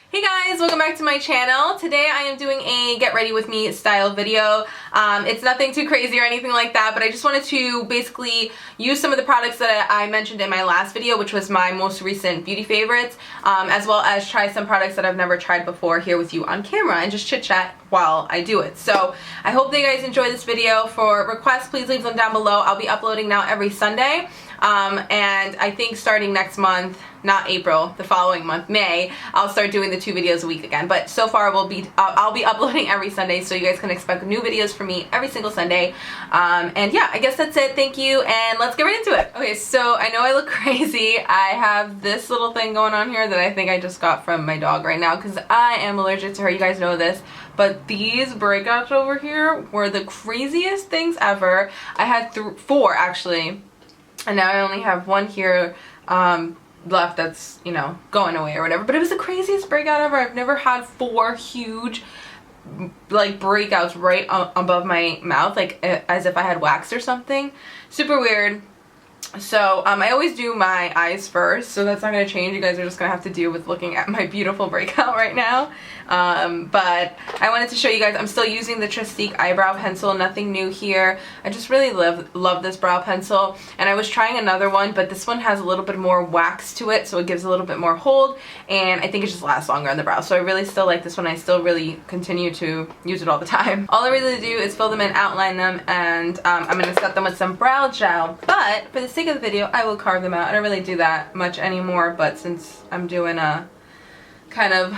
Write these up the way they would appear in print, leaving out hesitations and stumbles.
Hey guys, welcome back to my channel. Today I am doing a get ready with me style video. It's nothing too crazy or anything like that, but I just wanted to basically use some of the products that I mentioned in my last video, which was my most recent beauty favorites, as well as try some products that I've never tried before here with you on camera and just chit chat while I do it. So I hope that you guys enjoy this video. For requests, please leave them down below. I'll be uploading now every Sunday. And I think starting next month, not April, the following month, May, I'll start doing the 2 videos a week again. But so far I'll be uploading every Sunday, so you guys can expect new videos from me every single Sunday. And yeah, I guess that's it. Thank you, and let's get right into it. Okay, so I know I look crazy. I have this little thing going on here that I think I just got from my dog right now because I am allergic to her. You guys know this. But these breakouts over here were the craziest things ever. I had 4 actually. And now I only have 1 here left that's, you know, going away or whatever. But it was the craziest breakout ever. I've never had 4 huge, like, breakouts right above my mouth, like as if I had wax or something. Super weird. So I always do my eyes first, so that's not going to change. You guys are just going to have to deal with looking at my beautiful breakout right now. But I wanted to show you guys, I'm still using the Trestique eyebrow pencil, nothing new here. I just really love this brow pencil, and I was trying another one, but this one has a little bit more wax to it, so it gives a little bit more hold, and I think it just lasts longer on the brow. So I really still like this one. I still really continue to use it all the time. All I really do is fill them in, outline them, and I'm going to set them with some brow gel, but for the sake of the video, I will carve them out. I don't really do that much anymore, but since I'm doing a kind of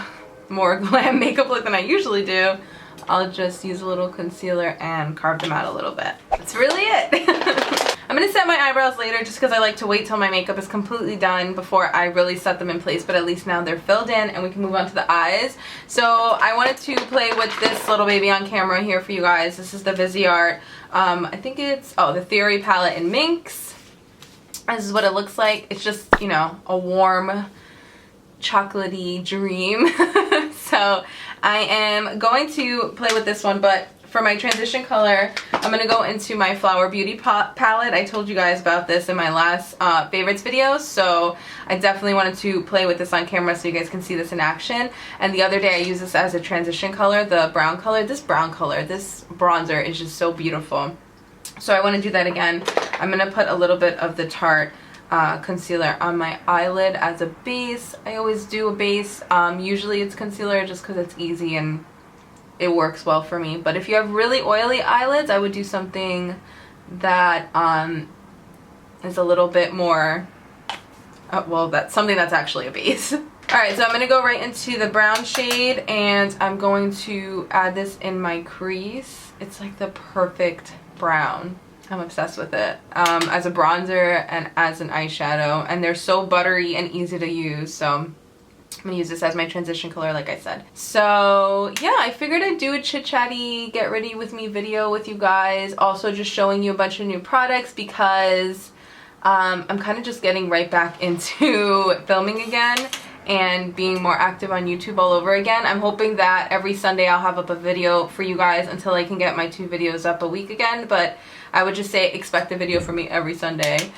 more glam makeup look than I usually do, I'll just use a little concealer and carve them out a little bit. That's really it. I'm going to set my eyebrows later just because I like to wait till my makeup is completely done before I really set them in place, but at least now they're filled in and we can move on to the eyes. So I wanted to play with this little baby on camera here for you guys. This is the Visiarte. I think it's, the Theory palette in Minx. This is what it looks like. It's just, you know, a warm, chocolatey dream. So I am going to play with this one, but for my transition color, I'm going to go into my Flower Beauty palette. I told you guys about this in my last favorites video, so I definitely wanted to play with this on camera so you guys can see this in action. And the other day I used this as a transition color, the brown color. This brown color, this bronzer is just so beautiful. So I want to do that again. I'm going to put a little bit of the Tarte concealer on my eyelid as a base. I always do a base. Usually it's concealer just because it's easy and it works well for me. But if you have really oily eyelids, I would do something that is a little bit more, well, that's something that's actually a base. Alright, so I'm going to go right into the brown shade, and I'm going to add this in my crease. It's like the perfect brown. I'm obsessed with it as a bronzer and as an eyeshadow, and they're so buttery and easy to use, so I'm gonna use this as my transition color like I said. So yeah, I figured I'd do a chit chatty get ready with me video with you guys, also just showing you a bunch of new products because I'm kind of just getting right back into filming again and being more active on YouTube all over again. I'm hoping that every Sunday I'll have up a video for you guys until I can get my 2 videos up a week again, but I would just say expect a video from me every Sunday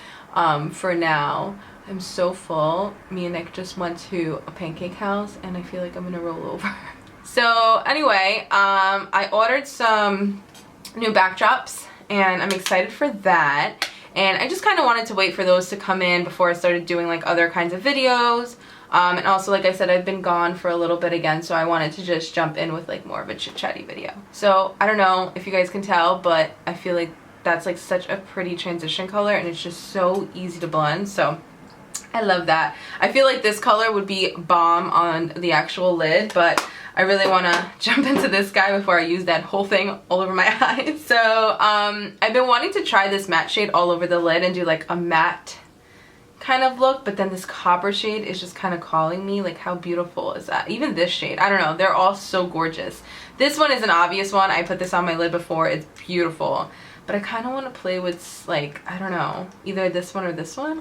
for now. I'm so full. Me and Nick just went to a pancake house and I feel like I'm gonna roll over. So anyway, I ordered some new backdrops and I'm excited for that. And I just kind of wanted to wait for those to come in before I started doing like other kinds of videos. And also, like I said, I've been gone for a little bit again, so I wanted to just jump in with like more of a chit-chatty video. So I don't know if you guys can tell, but I feel like that's like such a pretty transition color and it's just so easy to blend, so I love that. I feel like this color would be bomb on the actual lid, but I really want to jump into this guy before I use that whole thing all over my eyes. So I've been wanting to try this matte shade all over the lid and do like a matte kind of look, but then this copper shade is just kind of calling me. Like, how beautiful is that? Even this shade, I don't know, they're all so gorgeous. This one is an obvious one. I put this on my lid before. It's beautiful, but I kind of want to play with, like, I don't know, either this one or this one.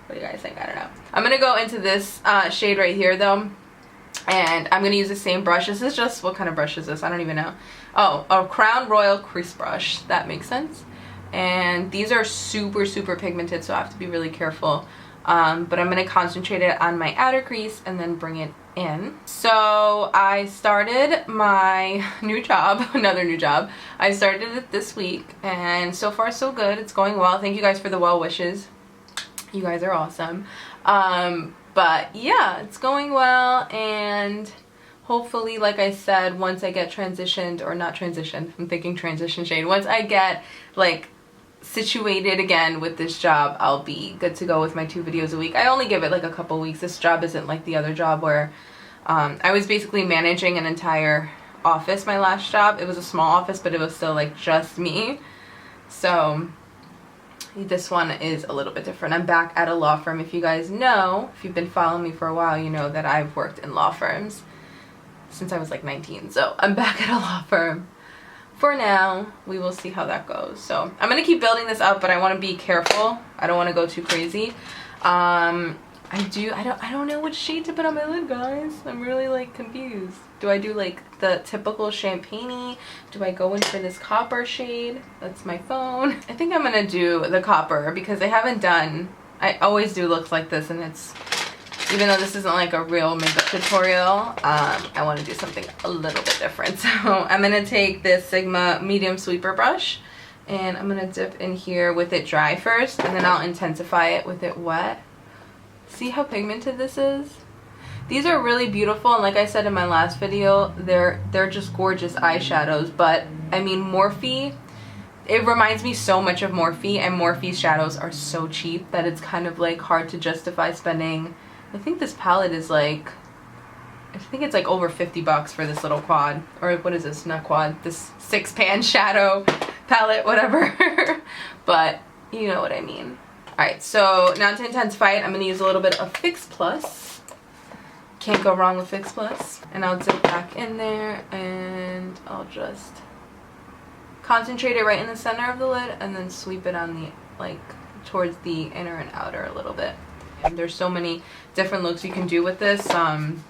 What do you guys think? I don't know. I'm gonna go into this shade right here though, and I'm gonna use the same brush. This is just, what kind of brush is this? I don't even know. Oh, a Crown Royal crease brush. That makes sense. And these are super pigmented, so I have to be really careful. But I'm going to concentrate it on my outer crease and then bring it in. So I started my new job, another new job. I started it this week and so far so good. It's going well. Thank you guys for the well wishes. You guys are awesome. But yeah, it's going well, and hopefully, like I said, once I get transitioned, or not transitioned, I'm thinking transition shade, once I get like situated again with this job, I'll be good to go with my 2 videos a week. I only give it like a couple weeks. This job isn't like the other job where I was basically managing an entire office. My last job, it was a small office, but it was still like just me. So this one is a little bit different. I'm back at a law firm. If you guys know, if you've been following me for a while, you know that I've worked in law firms since I was like 19. So I'm back at a law firm for now. We will see how that goes. So I'm gonna keep building this up, but I want to be careful. I don't want to go too crazy. I don't know which shade to put on my lid, guys. I'm really like confused. Do I do like the typical champagne-y? Do I go in for this copper shade? That's my phone. I think I'm gonna do the copper because I haven't done, I always do looks like this, and it's, even though this isn't like a real makeup tutorial, I want to do something a little bit different. So I'm gonna take this Sigma medium sweeper brush and I'm gonna dip in here with it dry first, and then I'll intensify it with it wet. See how pigmented this is? These are really beautiful, and like I said in my last video, they're just gorgeous eyeshadows. But I mean, Morphe, it reminds me so much of Morphe, and Morphe's shadows are so cheap that it's kind of like hard to justify spending. I think this palette is like, I think it's like over 50 bucks for this little quad, or what is this, not quad, this 6-pan shadow palette, whatever. But you know what I mean. Alright, so now to intensify it, I'm going to use a little bit of Fix Plus. Can't go wrong with Fix Plus. And I'll dip back in there, and I'll just concentrate it right in the center of the lid, and then sweep it on the, like, towards the inner and outer a little bit. And there's so many different looks you can do with this, from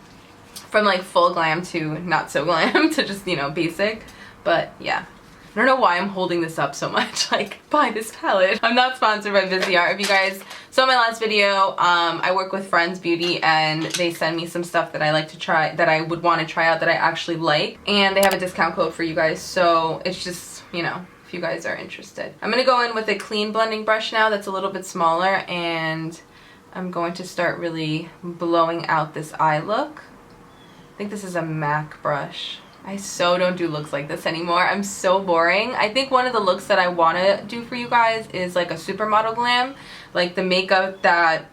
like full glam to not so glam to just, you know, basic. But yeah. I don't know why I'm holding this up so much, like, buy this palette. I'm not sponsored by Visiarte. If you guys saw my last video, I work with Friends Beauty, and they send me some stuff that I like to try, that I would want to try out, that I actually like. And they have a discount code for you guys, so it's just, you know, if you guys are interested. I'm going to go in with a clean blending brush now that's a little bit smaller, and I'm going to start really blowing out this eye look. I think this is a MAC brush. I so don't do looks like this anymore. I'm so boring. I think one of the looks that I want to do for you guys is like a supermodel glam. Like the makeup that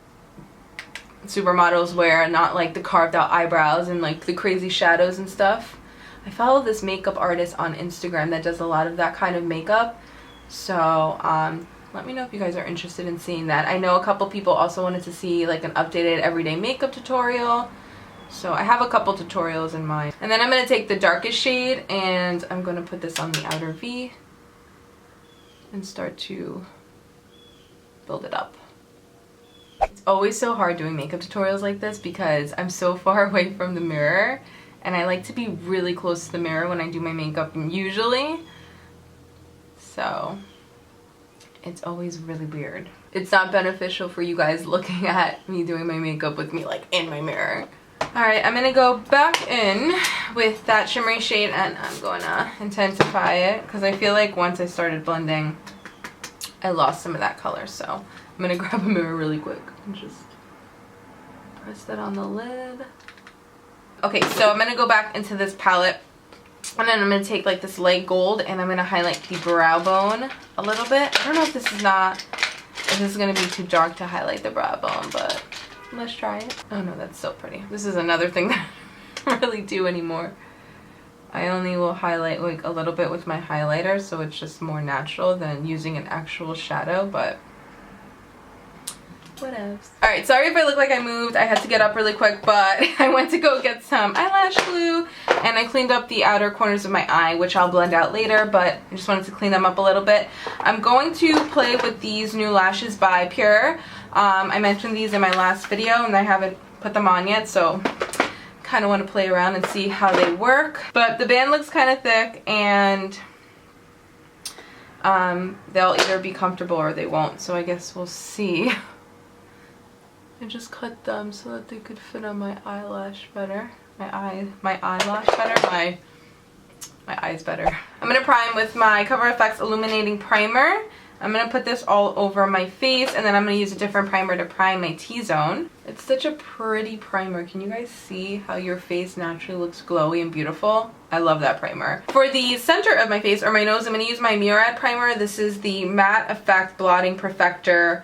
supermodels wear, not like the carved out eyebrows and like the crazy shadows and stuff. I follow this makeup artist on Instagram that does a lot of that kind of makeup. So let me know if you guys are interested in seeing that. I know a couple people also wanted to see like an updated everyday makeup tutorial. So I have a couple tutorials in mind. And then I'm going to take the darkest shade, and I'm going to put this on the outer V and start to build it up. It's always so hard doing makeup tutorials like this because I'm so far away from the mirror, and I like to be really close to the mirror when I do my makeup usually. So it's always really weird. It's not beneficial for you guys looking at me doing my makeup with me like in my mirror. Alright, I'm going to go back in with that shimmery shade, and I'm going to intensify it because I feel like once I started blending, I lost some of that color. So I'm going to grab a mirror really quick and just press that on the lid. Okay, so I'm going to go back into this palette, and then I'm going to take like this light gold, and I'm going to highlight the brow bone a little bit. I don't know if this is going to be too dark to highlight the brow bone, but let's try it. Oh no, that's so pretty. This is another thing that I don't really do anymore. I only will highlight like a little bit with my highlighter, so it's just more natural than using an actual shadow, but whatevs. Alright, sorry if I look like I moved. I had to get up really quick, but I went to go get some eyelash glue, and I cleaned up the outer corners of my eye, which I'll blend out later, but I just wanted to clean them up a little bit. I'm going to play with these new lashes by PUR. I mentioned these in my last video, and I haven't put them on yet, so kind of want to play around and see how they work. But the band looks kind of thick, and they'll either be comfortable or they won't, so I guess we'll see. I just cut them so that they could fit on my eyelash better. My eyelash better. My eyes better. I'm gonna prime with my Cover FX Illuminating Primer. I'm gonna put this all over my face, and then I'm gonna use a different primer to prime my T-zone. It's such a pretty primer. Can you guys see how your face naturally looks glowy and beautiful? I love that primer. For the center of my face, or my nose, I'm gonna use my Murad primer. This is the MattEffect Blotting Perfector.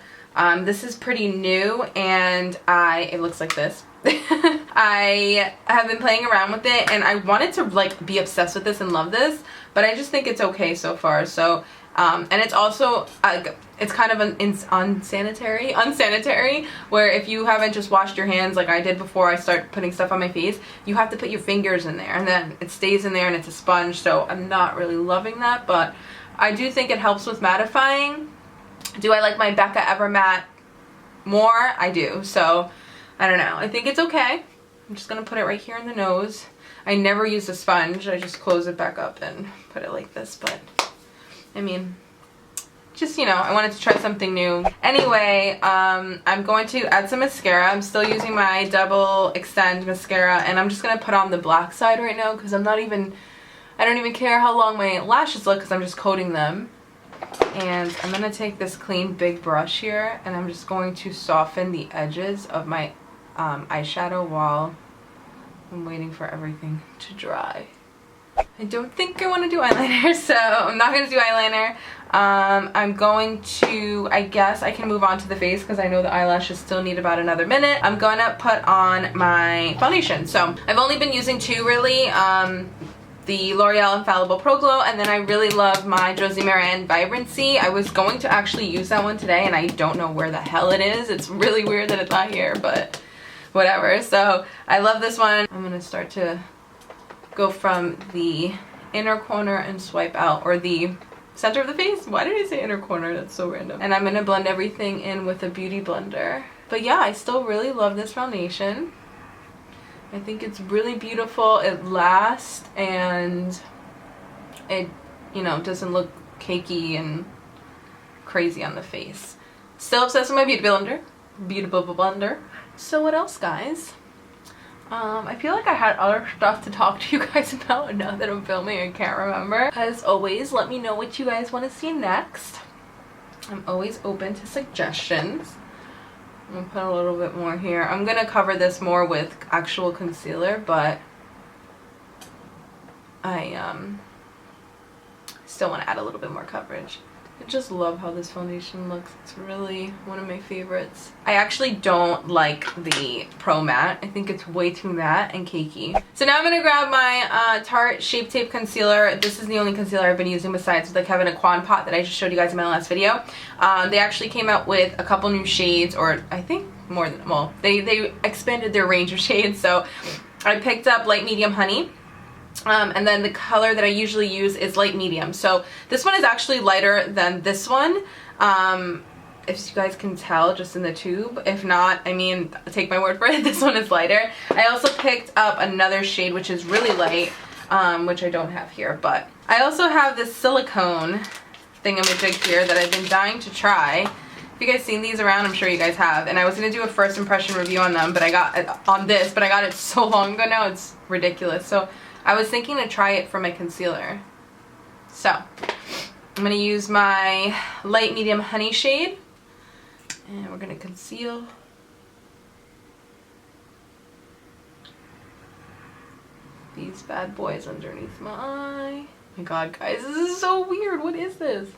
This is pretty new, and it looks like this. I have been playing around with it, and I wanted to like be obsessed with this and love this, but I just think it's okay so far. So and it's also it's kind of unsanitary, where if you haven't just washed your hands like I did before I start putting stuff on my face, you have to put your fingers in there, and then it stays in there, and it's a sponge. So I'm not really loving that, but I do think it helps with mattifying. Do I like my Becca Evermatte more? I do. So I don't know. I think it's okay. I'm just gonna put it right here in the nose. I never use a sponge. I just close it back up and put it like this, but I mean, just, you know, I wanted to try something new. Anyway, I'm going to add some mascara. I'm still using my Double Extend mascara, and I'm just gonna put on the black side right now because I don't even care how long my lashes look because I'm just coating them. And I'm gonna take this clean big brush here, and I'm just going to soften the edges of my eyeshadow while I'm waiting for everything to dry. I don't think I want to do eyeliner, so I'm not going to do eyeliner. I'm going to, I guess I can move on to the face because I know the eyelashes still need about another minute. I'm going to put on my foundation. So I've only been using two really. The L'Oreal Infallible Pro Glow, and then I really love my Josie Maran Vibrancy. I was going to actually use that one today, and I don't know where the hell it is. It's really weird that it's not here, but whatever. So I love this one. I'm gonna start to go from the inner corner and swipe out, or the center of the face. Why did I say inner corner? That's so random. And I'm gonna blend everything in with a beauty blender. But yeah, I still really love this foundation. I think it's really beautiful. It lasts, and it, you know, doesn't look cakey and crazy on the face. Still obsessed with my beauty blender. So what else, guys? I feel like I had other stuff to talk to you guys about, and now that I'm filming I can't remember. As always, let me know what you guys want to see next. I'm always open to suggestions. I'm gonna put a little bit more here. I'm gonna cover this more with actual concealer, but I still want to add a little bit more coverage. I just love how this foundation looks. It's really one of my favorites. I actually don't like the Pro Matte. I think it's way too matte and cakey. So now I'm going to grab my Tarte Shape Tape Concealer. This is the only concealer I've been using besides the Kevin Aquan pot that I just showed you guys in my last video. They actually came out with a couple new shades, or I think more than, well, they expanded their range of shades. So I picked up Light Medium Honey. And then the color that I usually use is light medium. So this one is actually lighter than this one. If you guys can tell just in the tube. If not, I mean, take my word for it, this one is lighter. I also picked up another shade which is really light, which I don't have here. But I also have this silicone thingamajig here that I've been dying to try. Have you guys seen these around? I'm sure you guys have. And I was going to do a first impression review on them, but I got it on this, but I got it so long ago now, it's ridiculous. So I was thinking to try it for my concealer. So I'm going to use my Light Medium Honey shade, and we're going to conceal. These bad boys underneath my eye. Oh my god, guys, this is so weird. What is this?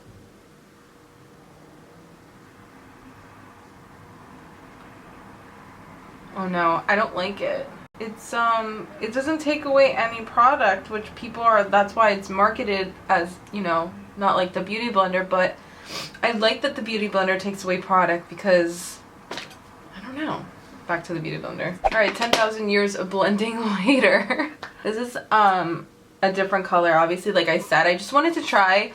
Oh no, I don't like it. It's it doesn't take away any product, which people are, that's why it's marketed as, you know, not like the Beauty Blender, but I like that the Beauty Blender takes away product because, I don't know. Back to the Beauty Blender. Alright, 10,000 years of blending later. This is a different color, obviously, like I said. I just wanted to try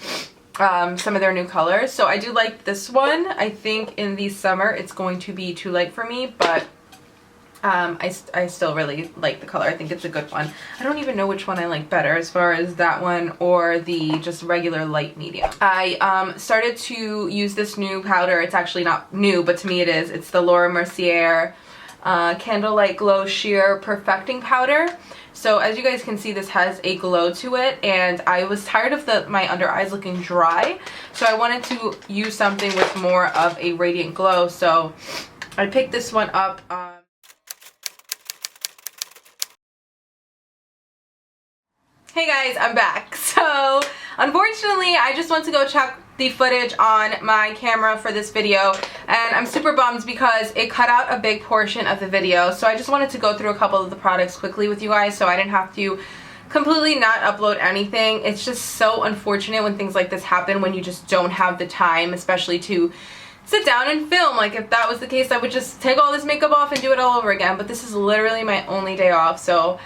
some of their new colors. So I do like this one. I think in the summer it's going to be too light for me, but I still really like the color. I think it's a good one. I don't even know which one I like better as far as that one or the just regular light medium. I started to use this new powder. It's actually not new, but to me it is. It's the Mercier Candlelight Glow Sheer Perfecting Powder. So as you guys can see, this has a glow to it, and I was tired of my under eyes looking dry, so I wanted to use something with more of a radiant glow. So I picked this one up. Hey guys, I'm back. So unfortunately, I just went to go check the footage on my camera for this video, and I'm super bummed because it cut out a big portion of the video. So I just wanted to go through a couple of the products quickly with you guys so I didn't have to completely not upload anything. It's just so unfortunate when things like this happen, when you just don't have the time, especially to sit down and film. Like, if that was the case, I would just take all this makeup off and do it all over again, but this is literally my only day off, so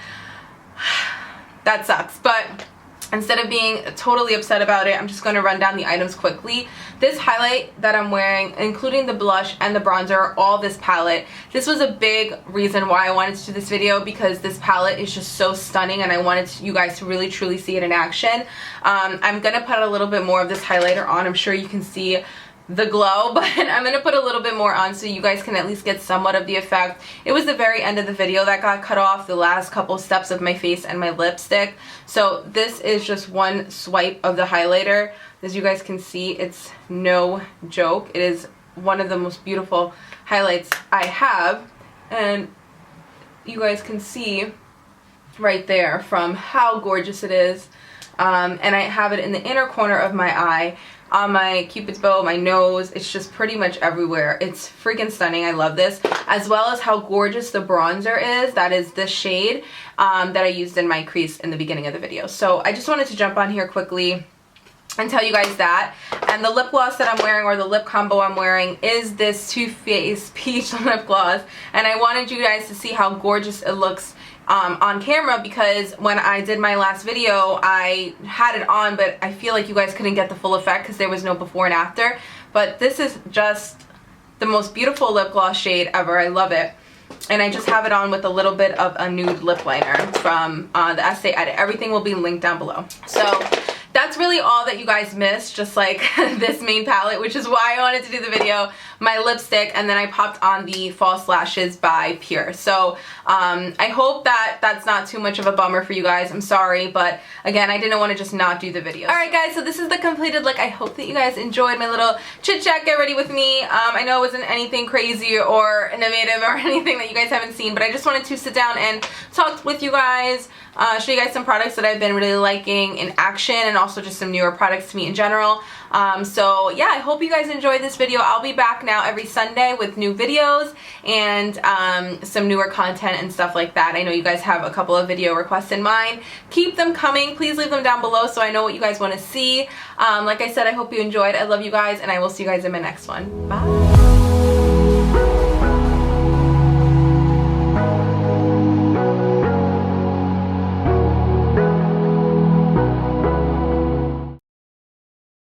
that sucks. But instead of being totally upset about it, I'm just going to run down the items quickly. This highlight that I'm wearing, including the blush and the bronzer, all this palette, this was a big reason why I wanted to do this video, because this palette is just so stunning and I wanted you guys to really truly see it in action. I'm going to put a little bit more of this highlighter on. I'm sure you can see the glow, but I'm going to put a little bit more on so you guys can at least get somewhat of the effect. It was the very end of the video that got cut off, the last couple steps of my face and my lipstick. So this is just one swipe of the highlighter. As you guys can see, it's no joke. It is one of the most beautiful highlights I have, and you guys can see right there from how gorgeous it is. And I have it in the inner corner of my eye, on my cupid's bow, my nose. It's just pretty much everywhere. It's freaking stunning. I love this, as well as how gorgeous the bronzer is. That is this shade that I used in my crease in the beginning of the video. So I just wanted to jump on here quickly and tell you guys that. And the lip gloss that I'm wearing, or the lip combo I'm wearing, is this Too Faced Peach lip gloss, and I wanted you guys to see how gorgeous it looks on camera, because when I did my last video I had it on, but I feel like you guys couldn't get the full effect because there was no before and after. But this is just the most beautiful lip gloss shade ever. I love it. And I just have it on with a little bit of a nude lip liner from the Essay Edit. Everything will be linked down below. So that's really all that you guys missed, just like this main palette, which is why I wanted to do the video, my lipstick, and then I popped on the false lashes by PUR. So I hope that that's not too much of a bummer for you guys. I'm sorry, but again, I didn't want to just not do the video. Alright guys, so this is the completed look. I hope that you guys enjoyed my little chit chat, get ready with me. I know it wasn't anything crazy or innovative or anything that you guys haven't seen, but I just wanted to sit down and talk with you guys, show you guys some products that I've been really liking in action, and also just some newer products to me in general. So yeah, I hope you guys enjoyed this video. I'll be back now every Sunday with new videos and some newer content and stuff like that. I know you guys have a couple of video requests in mind. Keep them coming. Please leave them down below so I know what you guys want to see. Like I said, I hope you enjoyed. I love you guys, and I will see you guys in my next one. Bye!